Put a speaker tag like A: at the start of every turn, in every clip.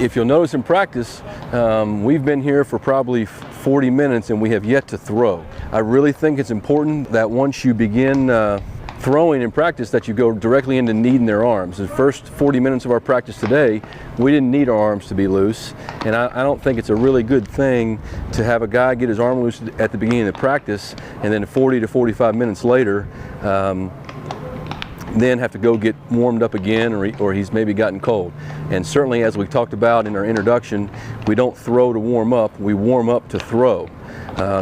A: If you'll notice in practice, we've been here for probably 40 minutes and we have yet to throw. I really think it's important that once you begin throwing in practice that you go directly into kneading their arms. The first 40 minutes of our practice today, we didn't need our arms to be loose, and I don't think it's a really good thing to have a guy get his arm loose at the beginning of the practice and then 40 to 45 minutes later then have to go get warmed up again, or he's maybe gotten cold. And certainly, as we talked about in our introduction, we don't throw to warm up, we warm up to throw.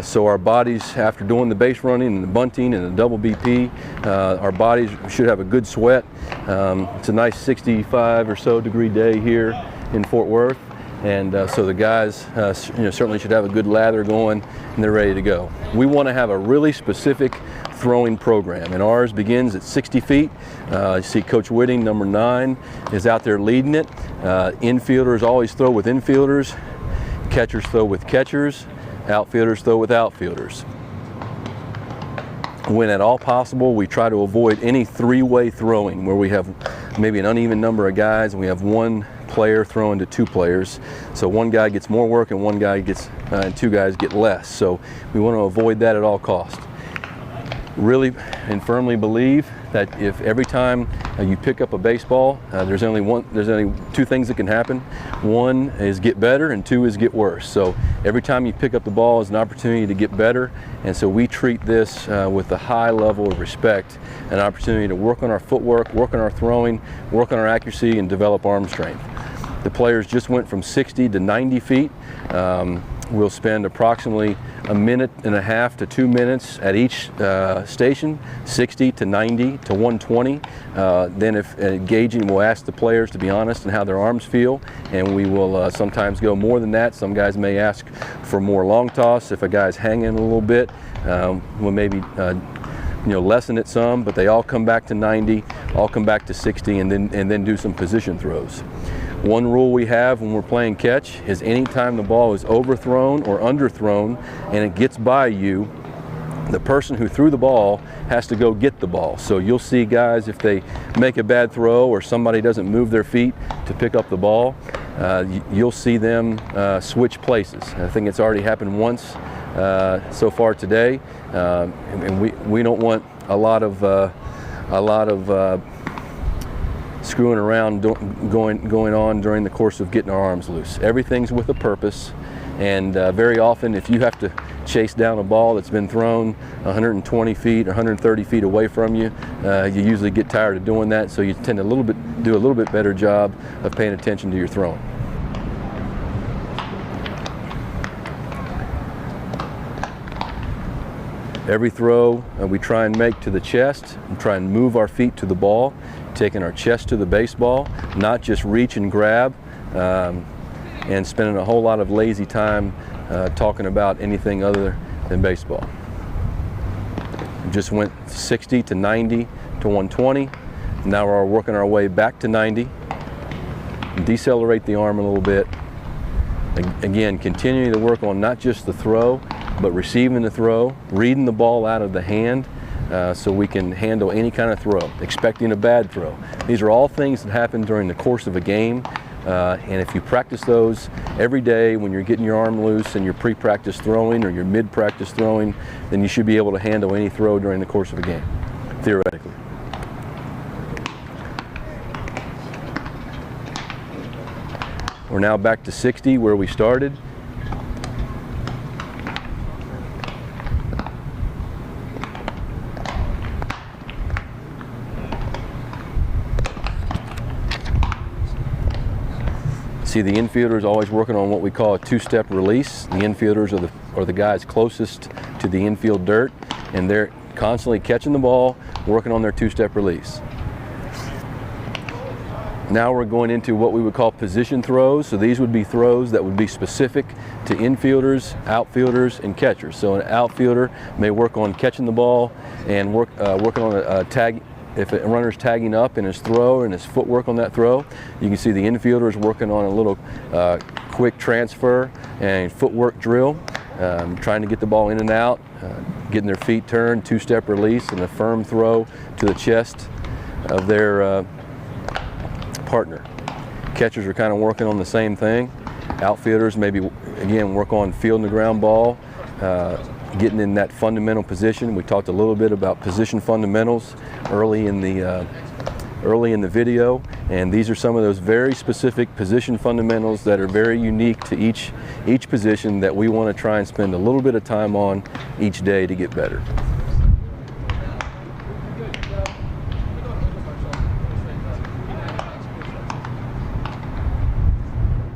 A: So our bodies, after doing the base running and the bunting and the double BP, our bodies should have a good sweat. It's a nice 65 or so degree day here in Fort Worth, and so the guys certainly should have a good lather going and they're ready to go. We want to have a really specific throwing program, and ours begins at 60 feet. You see Coach Whitting, number 9, is out there leading it. Infielders always throw with infielders, catchers throw with catchers, outfielders throw with outfielders. When at all possible, we try to avoid any three-way throwing where we have maybe an uneven number of guys and we have one player throwing to 2 players. So one guy gets more work and one guy gets, and 2 guys get less. So we want to avoid that at all costs. Really and firmly believe that if every time you pick up a baseball, there's only 2 things that can happen. 1 is get better and 2 is get worse. So every time you pick up the ball is an opportunity to get better, and so we treat this with a high level of respect, an opportunity to work on our footwork, work on our throwing, work on our accuracy, and develop arm strength. The players just went from 60 to 90 feet. We'll spend approximately 1.5 minutes to 2 minutes at each station, 60 to 90 to 120. Then if engaging, we'll ask the players to be honest and how their arms feel, and we will sometimes go more than that. Some guys may ask for more long toss. If a guy's hanging a little bit, we'll maybe lessen it some, but they all come back to 90, all come back to 60, and then do some position throws. One rule we have when we're playing catch is anytime the ball is overthrown or underthrown and it gets by you, the person who threw the ball has to go get the ball. So you'll see guys, if they make a bad throw or somebody doesn't move their feet to pick up the ball, you'll see them switch places. I think it's already happened once so far today, and we don't want a lot of screwing around going on during the course of getting our arms loose. Everything's with a purpose, and very often if you have to chase down a ball that's been thrown 120 feet or 130 feet away from you, you usually get tired of doing that, so you tend to do a little bit better job of paying attention to your throwing. Every throw we try and make to the chest and try and move our feet to the ball, taking our chest to the baseball, not just reach and grab, and spending a whole lot of lazy time talking about anything other than baseball. We just went 60 to 90 to 120. Now we're working our way back to 90. Decelerate the arm a little bit. Again, continuing to work on not just the throw, but receiving the throw, reading the ball out of the hand, so we can handle any kind of throw, expecting a bad throw. These are all things that happen during the course of a game, and if you practice those every day when you're getting your arm loose and you're pre-practice throwing or you're mid-practice throwing, then you should be able to handle any throw during the course of a game, theoretically. We're now back to 60 where we started. See, the infielders always working on what we call a 2-step release. The infielders are the guys closest to the infield dirt, and they're constantly catching the ball, working on their 2-step release. Now we're going into what we would call position throws. So these would be throws that would be specific to infielders, outfielders, and catchers. So an outfielder may work on catching the ball and working on a tag. If a runner's tagging up in his throw and his footwork on that throw, you can see the infielder is working on a little quick transfer and footwork drill, trying to get the ball in and out, getting their feet turned, 2-step release, and a firm throw to the chest of their partner. Catchers are kind of working on the same thing. Outfielders maybe, again, work on fielding the ground ball, getting in that fundamental position. We talked a little bit about position fundamentals early in the video, and these are some of those very specific position fundamentals that are very unique to each position that we want to try and spend a little bit of time on each day to get better.